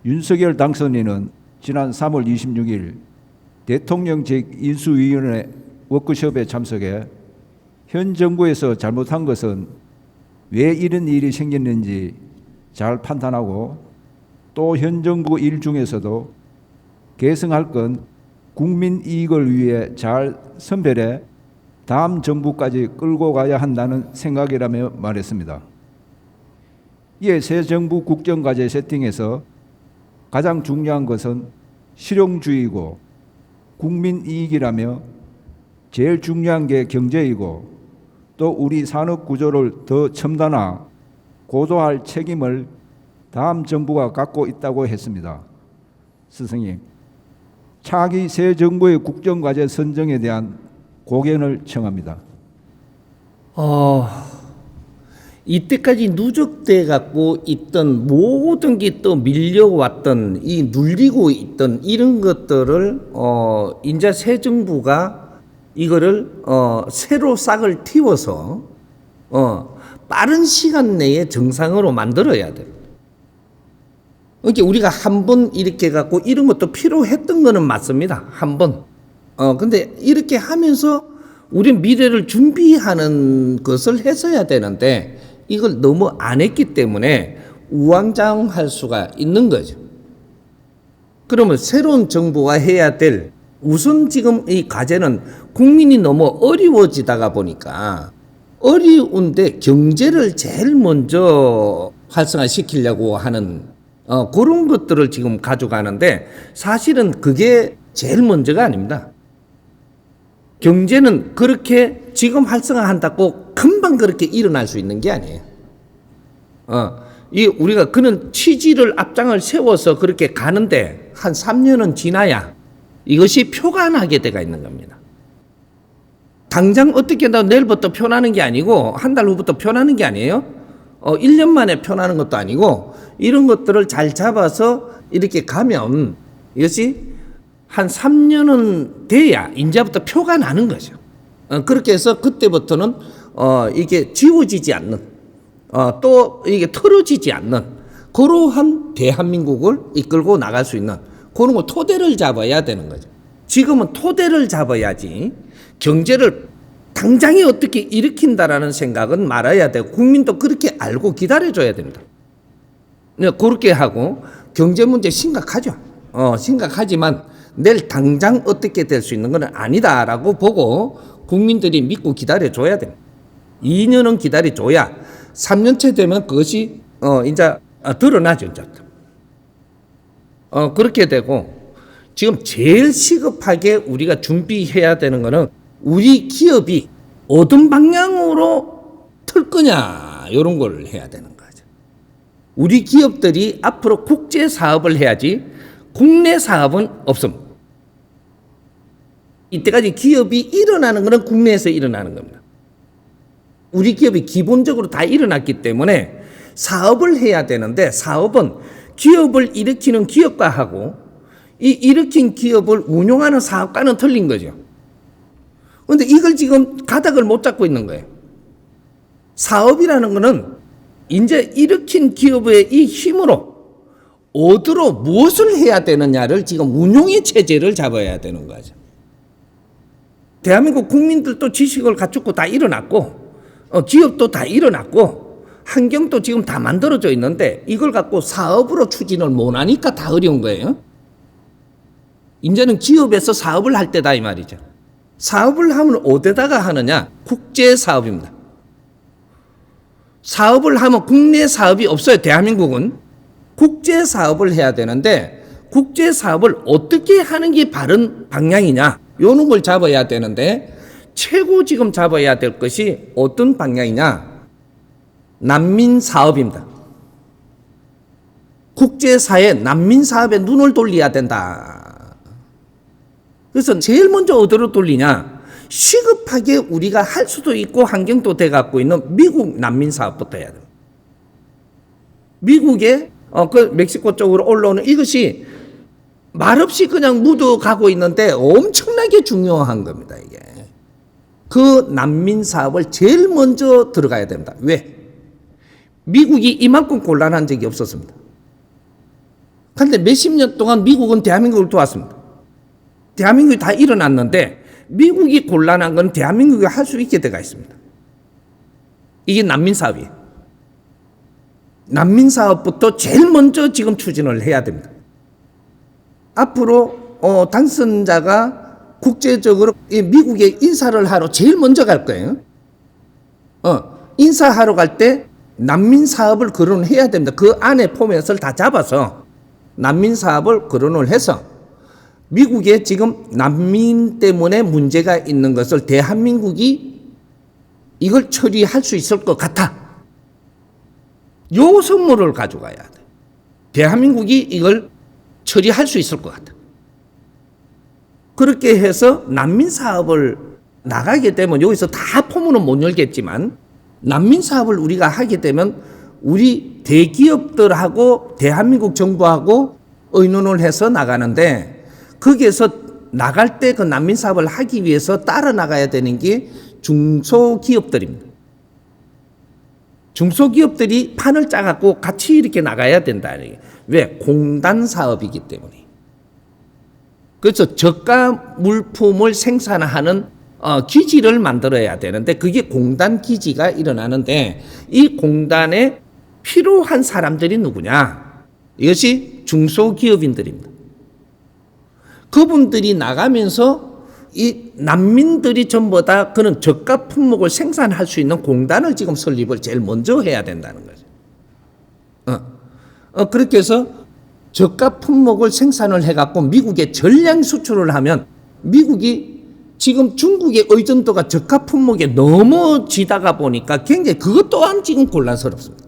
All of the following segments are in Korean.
윤석열 당선인은 지난 3월 26일 대통령 제1수위원회 워크숍에 참석해 현 정부에서 잘못한 것은 왜 이런 일이 생겼는지 잘 판단하고 또 현 정부 일 중에서도 개선할 건 국민 이익을 위해 잘 선별해 다음 정부까지 끌고 가야 한다는 생각이라며 말했습니다. 이에 새 정부 국정과제 세팅에서 가장 중요한 것은 실용주의고 국민 이익이라며 제일 중요한 게 경제이고 또 우리 산업 구조를 더 첨단화, 고도화할 책임을 다음 정부가 갖고 있다고 했습니다. 스승님, 차기 새 정부의 국정과제 선정에 대한 고견을 청합니다. 이때까지 누적돼 갖고 있던 모든 게 또 밀려왔던 이 눌리고 있던 이런 것들을 이제 새 정부가 이거를 새로 싹을 틔워서 빠른 시간 내에 정상으로 만들어야 돼. 그러니까 우리가 한 번 이렇게 갖고 이런 것도 필요했던 거는 맞습니다. 한 번. 근데 이렇게 하면서 우리 미래를 준비하는 것을 했어야 되는데 이걸 너무 안 했기 때문에 우왕좌왕할 수가 있는 거죠. 그러면 새로운 정부가 해야 될 우선 지금 이 과제는 국민이 너무 어려워지다가 보니까 어려운데 경제를 제일 먼저 활성화시키려고 하는 그런 것들을 지금 가져가는데 사실은 그게 제일 먼저가 아닙니다. 경제는 그렇게 지금 활성화한다고 금방 그렇게 일어날 수 있는 게 아니에요. 이 우리가 그런 취지를 앞장을 세워서 그렇게 가는데 한 3년은 지나야 이것이 표가 나게 돼가 있는 겁니다. 당장 어떻게 내일부터 표나는 게 아니고 한 달 후부터 표나는 게 아니에요. 1년 만에 표나는 것도 아니고 이런 것들을 잘 잡아서 이렇게 가면 이것이 한 3년은 돼야 이제부터 표가 나는 거죠. 그렇게 해서 그때부터는 이게 지워지지 않는 또 이게 털어지지 않는 그러한 대한민국을 이끌고 나갈 수 있는 그런 거 토대를 잡아야 되는 거죠. 지금은 토대를 잡아야지 경제를 당장에 어떻게 일으킨다라는 생각은 말아야 되고 국민도 그렇게 알고 기다려줘야 됩니다. 그렇게 하고 경제 문제 심각하죠. 심각하지만 내일 당장 어떻게 될 수 있는 건 아니다라고 보고 국민들이 믿고 기다려줘야 됩니다. 2년은 기다려줘야 3년째 되면 그것이 이제 드러나죠. 그렇게 되고 지금 제일 시급하게 우리가 준비해야 되는 거는 우리 기업이 어떤 방향으로 틀 거냐 이런 걸 해야 되는 거죠. 우리 기업들이 앞으로 국제 사업을 해야지 국내 사업은 없습니다. 이때까지 기업이 일어나는 것은 국내에서 일어나는 겁니다. 우리 기업이 기본적으로 다 일어났기 때문에 사업을 해야 되는데 사업은 기업을 일으키는 기업가하고 이 일으킨 기업을 운용하는 사업가는 틀린 거죠. 그런데 이걸 지금 가닥을 못 잡고 있는 거예요. 사업이라는 것은 이제 일으킨 기업의 이 힘으로 어디로 무엇을 해야 되느냐를 지금 운용의 체제를 잡아야 되는 거죠. 대한민국 국민들도 지식을 갖추고 다 일어났고 기업도 다 일어났고 환경도 지금 다 만들어져 있는데 이걸 갖고 사업으로 추진을 못하니까 다 어려운 거예요. 이제는 기업에서 사업을 할 때다 이 말이죠. 사업을 하면 어디다가 하느냐? 국제 사업입니다. 사업을 하면 국내 사업이 없어요. 대한민국은 국제 사업을 해야 되는데 국제 사업을 어떻게 하는 게 바른 방향이냐? 요런 걸 잡아야 되는데 최고 지금 잡아야 될 것이 어떤 방향이냐? 난민 사업입니다. 국제사회 난민 사업에 눈을 돌려야 된다. 그래서 제일 먼저 어디로 돌리냐? 시급하게 우리가 할 수도 있고 환경도 돼 갖고 있는 미국 난민 사업부터 해야 됩니다. 미국의 그 멕시코 쪽으로 올라오는 이것이 말없이 그냥 묻어가고 있는데 엄청나게 중요한 겁니다. 이게 그 난민 사업을 제일 먼저 들어가야 됩니다. 왜? 미국이 이만큼 곤란한 적이 없었습니다. 그런데 몇십 년 동안 미국은 대한민국을 도왔습니다. 대한민국이 다 일어났는데 미국이 곤란한 건 대한민국이 할 수 있게 돼가 있습니다. 이게 난민 사업이에요. 난민 사업부터 제일 먼저 지금 추진을 해야 됩니다. 앞으로 당선자가 국제적으로 미국에 인사를 하러 제일 먼저 갈 거예요. 인사하러 갈 때 난민 사업을 거론해야 됩니다. 그 안에 포맷을 다 잡아서 난민 사업을 거론을 해서 미국에 지금 난민 때문에 문제가 있는 것을 대한민국이 이걸 처리할 수 있을 것 같아. 요 선물을 가져가야 돼. 대한민국이 이걸 처리할 수 있을 것 같아. 그렇게 해서 난민 사업을 나가게 되면 여기서 다 포문은 못 열겠지만 난민 사업을 우리가 하게 되면 우리 대기업들하고 대한민국 정부하고 의논을 해서 나가는데 거기에서 나갈 때 그 난민 사업을 하기 위해서 따라 나가야 되는 게 중소기업들입니다. 중소기업들이 판을 짜갖고 같이 이렇게 나가야 된다. 왜? 공단 사업이기 때문에. 그래서 저가 물품을 생산하는 기지를 만들어야 되는데 그게 공단 기지가 일어나는데 이 공단에 필요한 사람들이 누구냐? 이것이 중소기업인들입니다. 그분들이 나가면서 이 난민들이 전부 다 그런 저가 품목을 생산할 수 있는 공단을 지금 설립을 제일 먼저 해야 된다는 거죠. 그렇게 해서 저가 품목을 생산을 해갖고 미국에 전량 수출을 하면 미국이 지금 중국의 의존도가 저가 품목에 넘어지다가 보니까 굉장히 그것 또한 지금 곤란스럽습니다.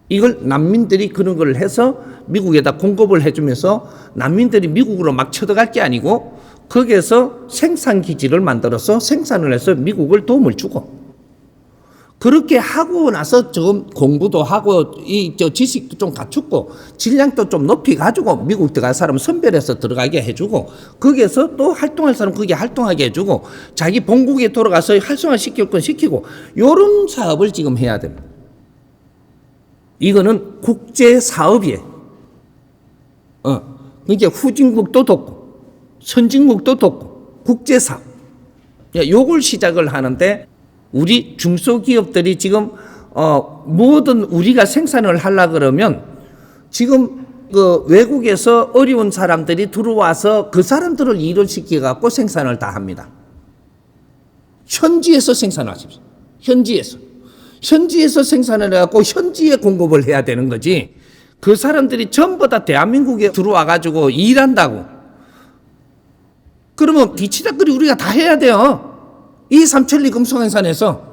이걸 난민들이 그런 걸 해서 미국에다 공급을 해주면서 난민들이 미국으로 막 쳐들어갈 게 아니고 거기에서 생산기지를 만들어서 생산을 해서 미국을 도움을 주고 그렇게 하고 나서 좀 공부도 하고 지식도 좀 갖추고 질량도 좀 높이가지고 미국 들어갈 사람 선별해서 들어가게 해주고 거기에서 또 활동할 사람 거기에 활동하게 해주고 자기 본국에 돌아가서 활성화시킬 건 시키고 이런 사업을 지금 해야 됩니다. 이거는 국제 사업이에요. 그러니까 후진국도 돕고 선진국도 돕고 국제 사업. 요걸 시작을 하는데 우리 중소기업들이 지금 뭐든 우리가 생산을 하려 그러면 지금 그 외국에서 어려운 사람들이 들어와서 그 사람들을 일을 시켜 갖고 생산을 다 합니다. 현지에서 생산하십시오. 현지에서 생산을 해갖고 현지에 공급을 해야 되는 거지. 그 사람들이 전부 다 대한민국에 들어와 가지고 일한다고. 그러면 뒤치다거리 우리가 다 해야 돼요. 이 삼천리 금속행산에서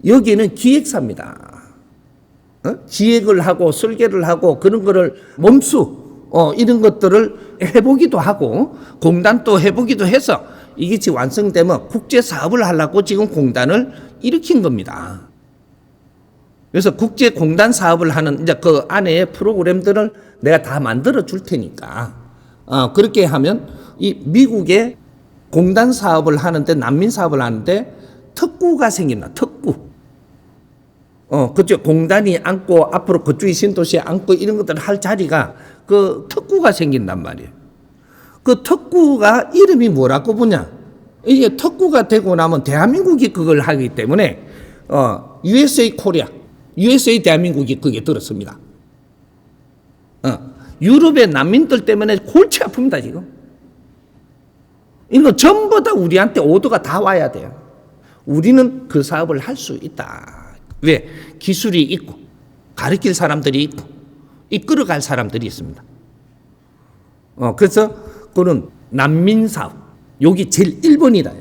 여기는 기획사입니다. 기획을 하고 설계를 하고 그런 거를 몸수 이런 것들을 해보기도 하고 공단도 해보기도 해서 이게 지금 완성되면 국제 사업을 하려고 지금 공단을 일으킨 겁니다. 그래서 국제 공단 사업을 하는 이제 그 안에 프로그램들을 내가 다 만들어 줄 테니까 그렇게 하면 이 미국의 공단 사업을 하는데 난민 사업을 하는데 특구가 생긴다. 특구. 그쪽 공단이 앉고 앞으로 그쪽이 신도시에 앉고 이런 것들을 할 자리가 그 특구가 생긴단 말이에요. 그 특구가 이름이 뭐라고 보냐? 이게 특구가 되고 나면 대한민국이 그걸 하기 때문에 USA 코리아, USA 대한민국이 그게 들었습니다. 유럽의 난민들 때문에 골치 아픕니다 지금. 이거 전부 다 우리한테 오더가 다 와야 돼요. 우리는 그 사업을 할 수 있다. 왜? 기술이 있고 가르칠 사람들이 있고 이끌어갈 사람들이 있습니다. 그래서 그는 난민 사업 여기 제일 1번이다.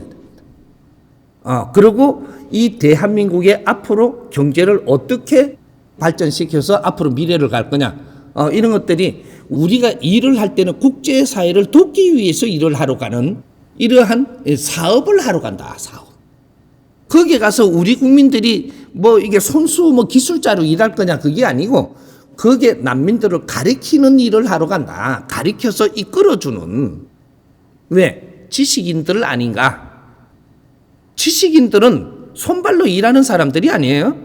그리고 이 대한민국의 앞으로 경제를 어떻게 발전시켜서 앞으로 미래를 갈 거냐 이런 것들이 우리가 일을 할 때는 국제사회를 돕기 위해서 일을 하러 가는 이러한 사업을 하러 간다. 사업. 거기에 가서 우리 국민들이 뭐 이게 손수 뭐 기술자로 일할 거냐 그게 아니고 거기에 난민들을 가리키는 일을 하러 간다. 가리켜서 이끌어주는. 왜? 지식인들 아닌가? 지식인들은 손발로 일하는 사람들이 아니에요.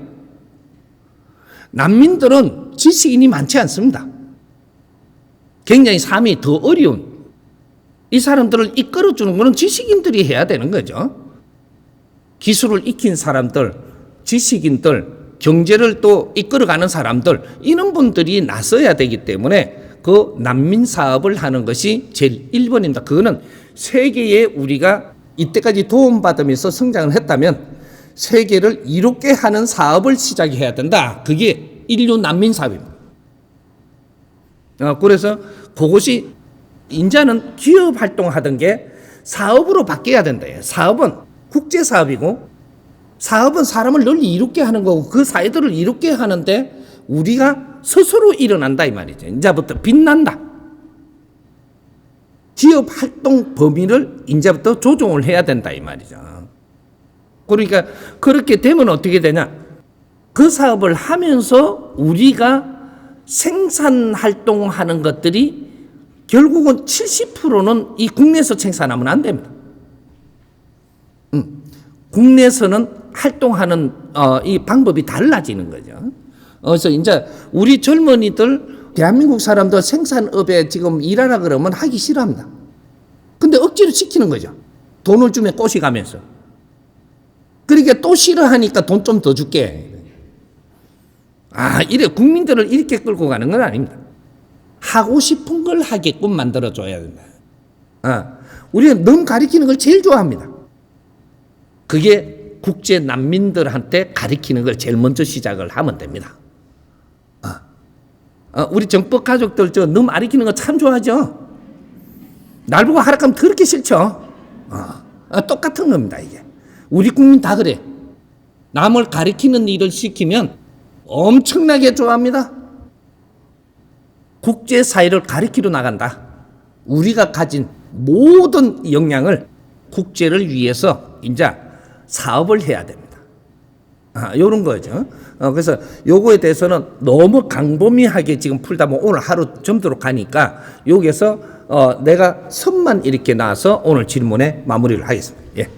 난민들은 지식인이 많지 않습니다. 굉장히 삶이 더 어려운, 이 사람들을 이끌어주는 것은 지식인들이 해야 되는 거죠. 기술을 익힌 사람들, 지식인들, 경제를 또 이끌어가는 사람들, 이런 분들이 나서야 되기 때문에 그 난민 사업을 하는 것이 제일 1번입니다. 그거는 세계에 우리가 이때까지 도움받으면서 성장을 했다면 세계를 이롭게 하는 사업을 시작해야 된다. 그게 인류 난민 사업입니다. 그래서 그것이 인자는 기업 활동하던 게 사업으로 바뀌어야 된다. 사업은 국제 사업이고, 사업은 사람을 널리 이롭게 하는 거고, 그 사회들을 이롭게 하는데 우리가 스스로 일어난다 이 말이죠. 이제부터 빛난다. 기업 활동 범위를 이제부터 조정을 해야 된다 이 말이죠. 그러니까 그렇게 되면 어떻게 되냐? 그 사업을 하면서 우리가 생산 활동하는 것들이 결국은 70%는 이 국내에서 생산하면 안 됩니다. 국내에서는 활동하는 이 방법이 달라지는 거죠. 그래서 이제 우리 젊은이들, 대한민국 사람들 생산업에 지금 일하라 그러면 하기 싫어합니다. 근데 억지로 시키는 거죠. 돈을 주면 꼬시가면서. 그러니까 또 싫어하니까 돈 좀 더 줄게. 이래 국민들을 이렇게 끌고 가는 건 아닙니다. 하고 싶은 걸 하게끔 만들어줘야 된다. 우리는 너무 가리키는 걸 제일 좋아합니다. 그게 국제 난민들한테 가리키는 걸 제일 먼저 시작을 하면 됩니다. 우리 정법 가족들 너무 가리키는 거 참 좋아하죠. 날 보고 하라 하면 더럽게 싫죠. 똑같은 겁니다 이게. 우리 국민 다 그래. 남을 가리키는 일을 시키면 엄청나게 좋아합니다. 국제사회를 가리키러 나간다. 우리가 가진 모든 역량을 국제를 위해서 이제 사업을 해야 됩니다. 요런 거죠. 그래서 요거에 대해서는 너무 광범위하게 지금 풀다 보면 오늘 하루 점도록 가니까 여기에서 내가 선만 이렇게 나와서 오늘 질문에 마무리를 하겠습니다. 예.